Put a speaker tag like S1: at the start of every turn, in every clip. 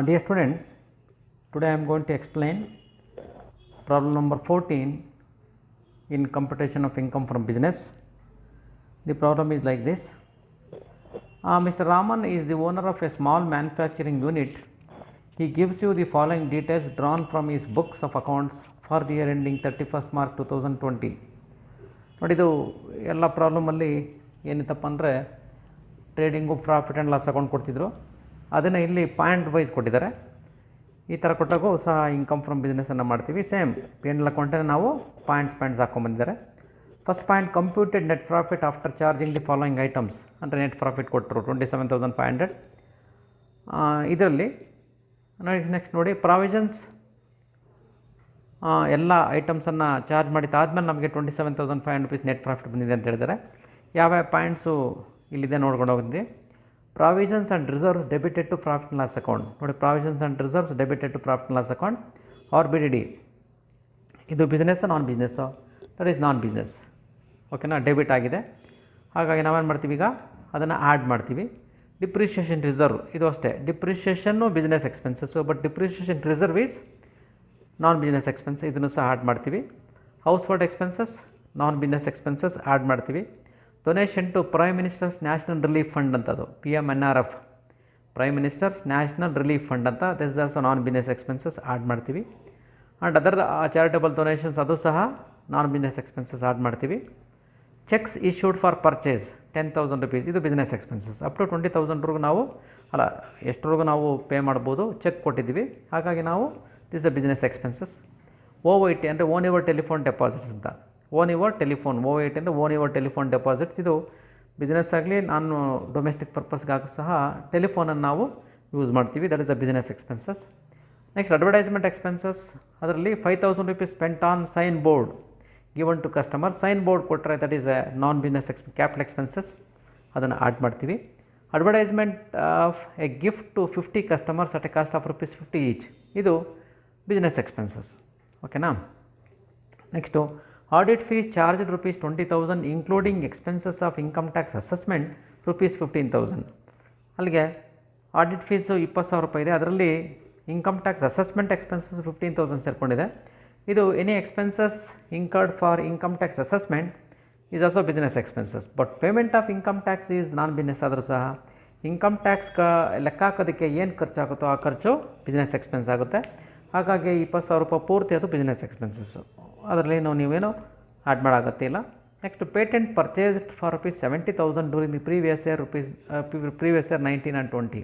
S1: Dear student, today I am going to explain problem number 14 in computation of income from business. The problem is like this. Mr. Raman is the owner of a small manufacturing unit. He gives you the following details drawn from his books of accounts for the year ending 31st March 2020. ನೋಡಿ ಇದು ಎಲ್ಲ ಪ್ರಾಬ್ಲಮಲ್ಲಿ ಏನಿತ್ತಪ್ಪ ಅಂದರೆ trading profit and loss account ಕೊಡ್ತಿದ್ರು, ಅದನ್ನು ಇಲ್ಲಿ point wise ಕೊಟ್ಟಿದ್ದಾರೆ. ಈ ಥರ ಕೊಟ್ಟಾಗೂ ಸಹ ಇನ್ಕಮ್ ಫ್ರಮ್ ಬಿಸ್ನೆಸ್ಸನ್ನು ಮಾಡ್ತೀವಿ. ಸೇಮ್ ಪಿ&ಎಲ್ ಅಕೌಂಟನ್ನು ನಾವು ಪಾಯಿಂಟ್ಸ್ ಹಾಕ್ಕೊಂಬಂದಿದ್ದಾರೆ. First point, computed net profit after charging the following items ಅಂದರೆ ನೆಟ್ ಪ್ರಾಫಿಟ್ ಕೊಟ್ಟರು 27,500. ಇದರಲ್ಲಿ ನೆಕ್ಸ್ಟ್ ನೋಡಿ, ಪ್ರಾವಿಷನ್ಸ್ ಎಲ್ಲ ಐಟಮ್ಸನ್ನು ಚಾರ್ಜ್ ಮಾಡಿದ್ದಾದಮೇಲೆ ನಮಗೆ 27,500 ರೂಪೀಸ್ ನೆಟ್ ಪ್ರಾಫಿಟ್ ಬಂದಿದೆ ಅಂತ ಹೇಳಿದ್ದಾರೆ. ಯಾವ್ಯಾವ ಪಾಯಿಂಟ್ಸು ಇಲ್ಲಿದೆ ನೋಡ್ಕೊಂಡು ಹೋಗಿದ್ವಿ. Provisions and reserves debited to profit and loss account. ನೋಡಿ, provisions and reserves debited to profit and loss account are BDD. ಇದು business non business? That is non business. ಓಕೆನಾ, ಡೆಬಿಟ್ ಆಗಿದೆ. ಹಾಗಾಗಿ ನಾವೇನು ಮಾಡ್ತೀವಿ, ಈಗ ಅದನ್ನು ಆ್ಯಡ್ ಮಾಡ್ತೀವಿ. ಡಿಪ್ರಿಷಿಯೇಷನ್ ರಿಸರ್ವ್ ಇದು ಅಷ್ಟೇ, depreciation business expenses, but depreciation reserve is non business expense, ಇದನ್ನು ಸಹ ಆ್ಯಡ್ ಮಾಡ್ತೀವಿ. Household expenses non business expenses add ಮಾಡ್ತೀವಿ. Donation to Prime Minister's National Relief Fund ಅಂತದು PMNRF, Prime Minister's National Relief Fund ಅಂತ, this also non business expenses add ಮಾಡ್ತೀವಿ. And other charitable donations ಅದು ಸಹ non business expenses add ಮಾಡ್ತೀವಿ. Cheques issued for purchase 10,000 rupees, ಇದು business expenses. Up to 20,000 ನಾವು ಎಷ್ಟರವರೆಗೂ ನಾವು ಪೇ ಮಾಡ್ಬೋದು, ಚೆಕ್ ಕೊಟ್ಟಿದ್ದೀವಿ. ಹಾಗಾಗಿ ನಾವು this a business expenses. OYT ಅಂದರೆ ಓನ್ ಯುವರ್ ಟೆಲಿಫೋನ್ ಡೆಪಾಸಿಟ್ಸ್ ಅಂತ. ಓನ್ ಯುವರ್ ಟೆಲಿಫೋನ್, OYT ಅಂದರೆ ಓನ್ ಯುವರ್ ಟೆಲಿಫೋನ್ ಡೆಪಾಸಿಟ್ಸ್. ಇದು ಬಿಸ್ನೆಸ್ ಆಗಲಿ ನಾನು ಡೊಮೆಸ್ಟಿಕ್ ಪರ್ಪಸ್ಗಾಗಿ ಸಹ ಟೆಲಿಫೋನನ್ನು ನಾವು ಯೂಸ್ ಮಾಡ್ತೀವಿ. That is a business expenses. Next advertisement expenses, ಅದರಲ್ಲಿ 5,000 rupees spent on sign board given to customer. Sign board ಕೊಟ್ಟರೆ that is a non business capital expenses, ಅದನ್ನು ಆ್ಯಡ್ ಮಾಡ್ತೀವಿ. Advertisement of a gift to 50 customers at a cost of ₹50 ಈಚ್, ಇದು business expenses. ಓಕೆನಾ. Next audit fees charged ₹20,000 including expenses of income tax assessment ₹15,000. ಅಲ್ಲಿಗೆ audit fees 20,000 ರೂಪಾಯಿ ಇದೆ, ಅದರಲ್ಲಿ income tax assessment expenses 15,000 ಸೇರಿಕೊಂಡಿದೆ. ಇದು any expenses incurred for income tax assessment is also business expenses, but payment of income tax is non business. ಆದರೂ ಸಹ income tax ಲೆಕ್ಕ ಹಾಕೋದಕ್ಕೆ ಏನು ಖರ್ಚಾಗುತ್ತೋ ಆ ಖರ್ಚು ಬಿಸ್ನೆಸ್ ಎಕ್ಸ್ಪೆನ್ಸ್ ಆಗುತ್ತೆ. ಹಾಗಾಗಿ 20,000 ರೂಪಾಯಿ ಪೂರ್ತಿ ಅದು ಬಿಸ್ನೆಸ್ ಎಕ್ಸ್ಪೆನ್ಸಸ್ಸು, ಅದರಲ್ಲಿ ನೀವೇನು ಆ್ಯಡ್ ಮಾಡೋಗತ್ತಿಲ್ಲ. Next patent purchased for ₹70,000 during the previous year 19 and 20.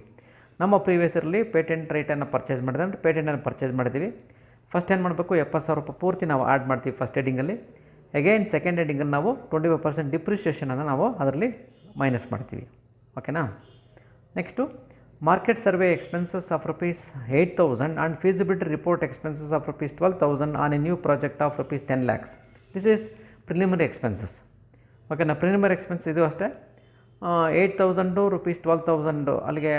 S1: ನಮ್ಮ ಪ್ರೀವಿಯಸ್ ಇಯರ್ಲಿ ಪೇಟೆಂಟ್ ರೈಟನ್ನು ಪರ್ಚೇಸ್ ಮಾಡಿದ್ರೆ ಅಂದರೆ ಪೇಟೆಂಟನ್ನು ಪರ್ಚೇಸ್ ಮಾಡಿದ್ದೀವಿ. ಫಸ್ಟ್ ಏನು ಮಾಡಬೇಕು, 70,000 ರೂಪಾಯಿ ಪೂರ್ತಿ ನಾವು ಆ್ಯಡ್ ಮಾಡ್ತೀವಿ ಫಸ್ಟ್ ಹೆಡಿಂಗಲ್ಲಿ. ಅಗೈನ್ ಸೆಕೆಂಡ್ ಹೆಡಿಂಗಲ್ಲಿ ನಾವು 25% ಡಿಪ್ರಿಷಿಯೇಷನನ್ನು ನಾವು ಅದರಲ್ಲಿ ಮೈನಸ್ ಮಾಡ್ತೀವಿ. ಓಕೆನಾ. Next market survey expenses of ₹8,000 and feasibility report expenses of ₹12,000 on A new project of ₹10 lakhs. This is preliminary expenses. ಓಕೆನಾ. ಪ್ರಿಲಿಮಿನರಿ ಎಕ್ಸ್ಪೆನ್ಸ್ ಇದು ಅಷ್ಟೇ. 8,000 ₹12,000 ಅಲ್ಲಿಗೆ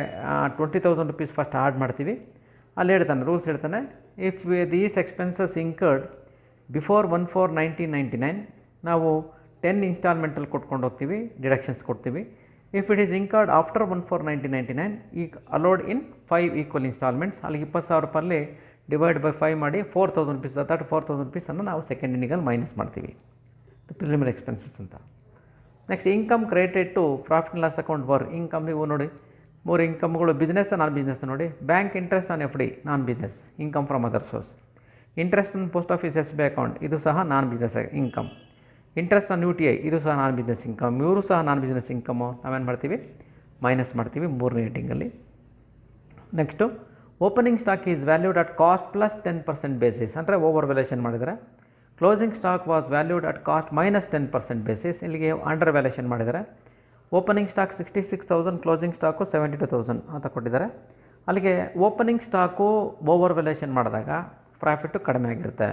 S1: 20,000 ರೂಪೀಸ್ ಫಸ್ಟ್ ಆ್ಯಡ್ ಮಾಡ್ತೀವಿ. ಅಲ್ಲಿ ಹೇಳ್ತಾನೆ, ರೂಲ್ಸ್ ಹೇಳ್ತಾನೆ, if these expenses incurred before 1/4/1999 ನಾವು 10 ಇನ್ಸ್ಟಾಲ್ಮೆಂಟಲ್ಲಿ ಕೊಟ್ಕೊಂಡು ಹೋಗ್ತೀವಿ, ಡಿಡಕ್ಷನ್ಸ್ ಕೊಡ್ತೀವಿ. If it is incurred after 1/4/1999 ಈಗ ಅಲೋಡ್ ಇನ್ 5 ಈಕ್ವಲ್ ಇನ್ಸ್ಟಾಲ್ಮೆಂಟ್ಸ್. ಅಲ್ಲಿಗೆ 20,000 ರೂಪಾಯಲ್ಲಿ ಡಿವೈಡ್ ಬೈ 5 ಮಾಡಿ 4,000 ರೂಪೀಸ್, ದಟ್ 4,000 ರೂಪೀಸನ್ನು ನಾವು ಸೆಕೆಂಡ್ ಹೆಡಿಂಗಲ್ಲಿ ಮೈನಸ್ ಮಾಡ್ತೀವಿ, ಪ್ರಿಲಿಮಿನರಿ ಎಕ್ಸ್ಪೆನ್ಸಸ್ ಅಂತ. Next income credited to profit and loss account ವರ್. ಇನ್ಕಮ್ ನೀವು ನೋಡಿ 3 ಇನ್ಕಮ್ಗಳು, ಬಿಸ್ನೆಸ್ ನಾನ್ ಬಿಸ್ನೆಸ್ ನೋಡಿ. Bank interest on FD non business, income from other source. Interest on post office SBI account, ಇದು ಸಹ non business income. Interest on UTI, ಇದು ಸಹ non business income. ಇವರು ಸಹ ನಾನ್ ಬಿಸ್ನೆಸ್ ಇನ್ಕಮು, ನಾವೇನು ಮಾಡ್ತೀವಿ, minus ಮಾಡ್ತೀವಿ 3ನೇ ಹೆಡಿಂಗಲ್ಲಿ. Next opening stock is valued at cost plus 10% basis, ಅಂದರೆ ಓವರ್ ವ್ಯಾಲ್ಯೂಷನ್ ಮಾಡಿದರೆ. Closing stock was valued at cost minus 10% basis, ಇಲ್ಲಿಗೆ ಅಂಡರ್ ವ್ಯಾಲ್ಯೂಷನ್ ಮಾಡಿದ್ದಾರೆ. ಓಪನಿಂಗ್ ಸ್ಟಾಕ್ 66,000, ಕ್ಲೋಸಿಂಗ್ ಸ್ಟಾಕು 72,000 ಅಂತ ಕೊಟ್ಟಿದ್ದಾರೆ. ಅಲ್ಲಿಗೆ ಓಪನಿಂಗ್ ಸ್ಟಾಕು ಓವರ್ ವ್ಯಾಲ್ಯೂಷನ್ ಮಾಡಿದಾಗ ಪ್ರಾಫಿಟ್ಟು ಕಡಿಮೆ ಆಗಿರುತ್ತೆ.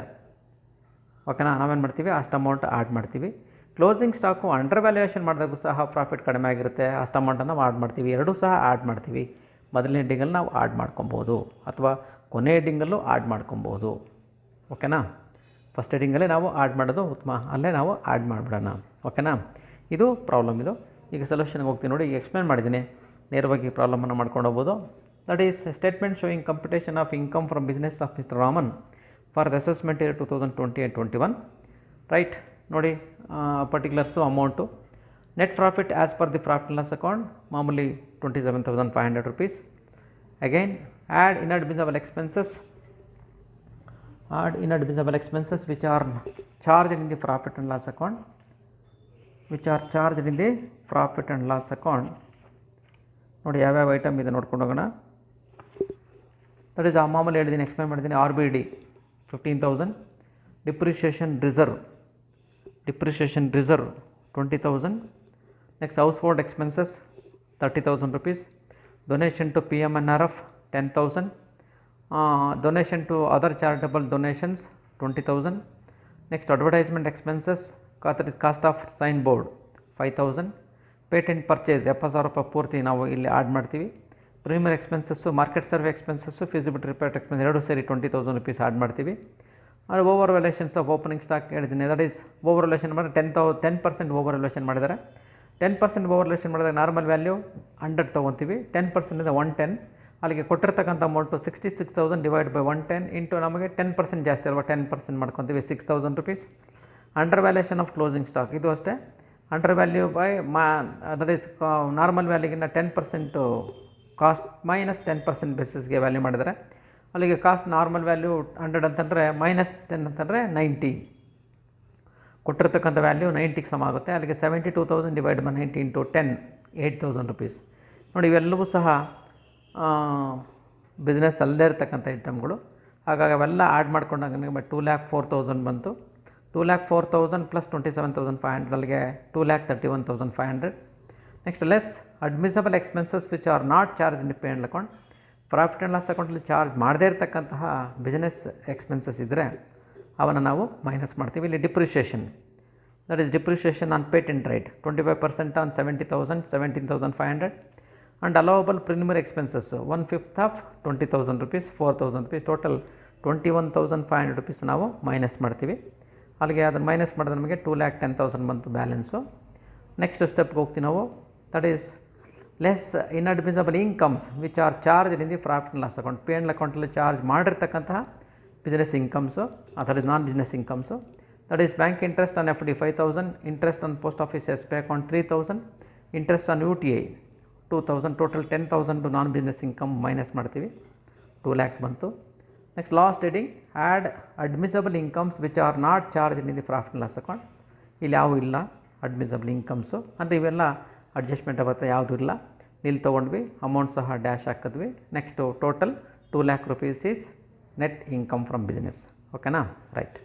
S1: ಓಕೆನಾ. ನಾವೇನು ಮಾಡ್ತೀವಿ, ಅಷ್ಟು ಅಮೌಂಟ್ ಆ್ಯಡ್ ಮಾಡ್ತೀವಿ. ಕ್ಲೋಸಿಂಗ್ ಸ್ಟಾಕು ಅಂಡರ್ ವ್ಯಾಲ್ಯೂಯೇಷನ್ ಮಾಡಿದಾಗೂ ಸಹ ಪ್ರಾಫಿಟ್ ಕಡಿಮೆ ಆಗಿರುತ್ತೆ, ಅಷ್ಟು ಅಮೌಂಟನ್ನು ನಾವು ಆ್ಯಡ್ ಮಾಡ್ತೀವಿ. ಎರಡೂ ಸಹ ಆ್ಯಡ್ ಮಾಡ್ತೀವಿ. ಮೊದಲನೇ ಹೆಡ್ಡಿಂಗಲ್ಲಿ ನಾವು ಆ್ಯಡ್ ಮಾಡ್ಕೊಬೋದು ಅಥವಾ ಕೊನೆ ಹೆಡ್ಡಿಂಗಲ್ಲೂ ಆ್ಯಡ್ ಮಾಡ್ಕೊಬೋದು. ಓಕೆನಾ. ಫಸ್ಟ್ ಹೆಡ್ಡಿಂಗಲ್ಲೇ ನಾವು ಆ್ಯಡ್ ಮಾಡೋದು ಉತ್ತಮ, ಅಲ್ಲೇ ನಾವು ಆ್ಯಡ್ ಮಾಡಿಬಿಡೋಣ. ಓಕೆನಾ. ಇದು ಪ್ರಾಬ್ಲಮ್ ಇದು. ಈಗ ಸೊಲ್ಯೂಷನ್ಗೆ ಹೋಗ್ತೀನಿ ನೋಡಿ. ಈಗ ಎಕ್ಸ್ಪ್ಲೇನ್ ಮಾಡಿದ್ದೀನಿ, ನೇರವಾಗಿ ಪ್ರಾಬ್ಲಮನ್ನು ಮಾಡ್ಕೊಂಡು ಹೋಗ್ಬೋದು. That is a statement showing computation of income from business of Mr. Raman for the assessment year 2020 and 21. Right, ನೋಡಿ particulars amount. Net profit as per the profit loss account ಮಾಮೂಲಿ 27,500 rupees. Again, add inadmissible expenses which are charged in the profit and loss account, ನೋಡಿ ಯಾವ್ಯಾವ item ಇದೆ ನೋಡ್ಕೊಂಡು ಹೋಗೋಣ. That is ಆ ಮಾಮೂಲಿ ಹೇಳಿದ್ದೀನಿ, ಎಕ್ಸ್ಪ್ಲೈನ್ ಮಾಡಿದ್ದೀನಿ. RBD 15,000, depreciation reserve 20,000. Next household expenses 30,000 rupees. Donation to PMNRF 10,000. Donation to other charitable donations 20,000. Next advertisement expenses, that is cost of sign board 5,000. Patent purchase 70,000 ರೂಪಾಯಿ ಪೂರ್ತಿ ನಾವು ಇಲ್ಲಿ ಆ್ಯಡ್ ಮಾಡ್ತೀವಿ. Premier expenses, market survey expenses, feasibility report expense ಎರಡು ಸೇರಿ 20,000 rupees add ಮಾಡ್ತೀವಿ. ಅದು overvaluations of opening stock ಹೇಳಿದ್ದೀನಿ. ದಟ್ ಈಸ್ ಓವರ್ ವ್ಯಾಲ್ಯೂಷನ್ ಮಾಡಿದ್ರೆ 10% ಓವರ್ ವ್ಯಾಲ್ಯೂಷನ್ ಮಾಡಿದ್ದಾರೆ. 10% ಓವರ್ ವ್ಯಾಲ್ಯೂಷನ್ ಮಾಡಿದಾಗ ನಾರ್ಮಲ್ ವ್ಯಾಲ್ಯೂ 100 ತೊಗೊತೀವಿ. 10% 110. ಅಲ್ಲಿಗೆ ಕೊಟ್ಟಿರ್ತಕ್ಕಂಥ ಅಮೌಂಟು 66,000 ಡಿವೈಡ್ ಬೈ 110 ಇಂಟು ನಮಗೆ 10% ಜಾಸ್ತಿ ಅಲ್ವಾ, 10% ಮಾಡ್ಕೊತೀವಿ 6,000 rupees. Undervaluation of closing stock ಇದು ಅಷ್ಟೇ. Undervalue by that is normal ವ್ಯಾಲ್ಯೂಗಿನ್ನ 10% ಕಾಸ್ಟ್ ಮೈನಸ್ 10% ಬೇಸಿಸ್ಗೆ ವ್ಯಾಲ್ಯೂ ಮಾಡಿದರೆ ಅಲ್ಲಿಗೆ ಕಾಸ್ಟ್ ನಾರ್ಮಲ್ ವ್ಯಾಲ್ಯೂ 100 ಅಂತಂದರೆ -10 ಅಂತಂದರೆ 90. ಕೊಟ್ಟಿರ್ತಕ್ಕಂಥ ವ್ಯಾಲ್ಯೂ 90ಗೆ ಸಮ ಆಗುತ್ತೆ. ಅಲ್ಲಿಗೆ 72,000 ಡಿವೈಡ್ ಬೈ 90 ಇಂಟು 10 8,000 rupees. ನೋಡಿ ಇವೆಲ್ಲವೂ ಸಹ ಬಿಸ್ನೆಸ್ ಅಲ್ಲದೇ ಇರತಕ್ಕಂಥ ಐಟಮ್ಗಳು. ಹಾಗಾಗಿ ಅವೆಲ್ಲ ಆ್ಯಡ್ ಮಾಡ್ಕೊಂಡಾಗ ನಮಗೆ 2,04,000 ಬಂತು. 2,04,000 ಪ್ಲಸ್ 27,500 ಅಲ್ಲಿಗೆ 2,31,500. Next less admissible expenses which are not charge in pay and account. Profit and loss ಅಕೌಂಟಲ್ಲಿ ಚಾರ್ಜ್ ಮಾಡದೇ ಇರತಕ್ಕಂತಹ ಬಿಸ್ನೆಸ್ ಎಕ್ಸ್ಪೆನ್ಸಸ್ ಇದ್ದರೆ ಅವನ್ನು ನಾವು ಮೈನಸ್ ಮಾಡ್ತೀವಿ. ಇಲ್ಲಿ depreciation, that is depreciation on patent right 25% on 70,000 17,500. And allowable preliminary expenses 1/5 of 20,000 rupees 4,000 rupees. Total 21,500 rupees ನಾವು minus ಮಾಡ್ತೀವಿ. ಅಲ್ಲಿಗೆ ಅದನ್ನು ಮೈನಸ್ ಮಾಡಿದ್ರೆ ನಮಗೆ 2,10,000 ಬಂತು ಬ್ಯಾಲೆನ್ಸು. ನೆಕ್ಸ್ಟ್ ಸ್ಟೆಪ್ಗೆ ಹೋಗ್ತೀವಿ ನಾವು. That is less inadmissible incomes which are charge in the profit and loss account. P and ಅಕೌಂಟಲ್ಲಿ ಚಾರ್ಜ್ ಮಾಡಿರ್ತಕ್ಕಂತಹ business incomes, that is non business incomes. That is bank interest on FD 5,000, interest on post office SB account 3,000, interest on UTI 2,000. Total 10,000 non business income minus ಮಾಡ್ತೀವಿ. 2 lakhs ಬಂತು. Next last heading add admissible incomes which are not charge in the profit and loss account. ಇಲ್ಲಿ ಯಾವೂ ಇಲ್ಲ admissible incomes, ಅಂದರೆ ಇವೆಲ್ಲ adjustment ಆಗುತ್ತೆ, ಯಾವುದೂ ಇಲ್ಲ. ಇಲ್ಲಿ ತೊಗೊಂಡ್ವಿ, ಅಮೌಂಟ್ ಸಹ ಡ್ಯಾಶ್ ಹಾಕಿದ್ವಿ. Next total 2 lakh rupees is net income from business. ಓಕೆನಾ, ರೈಟ್.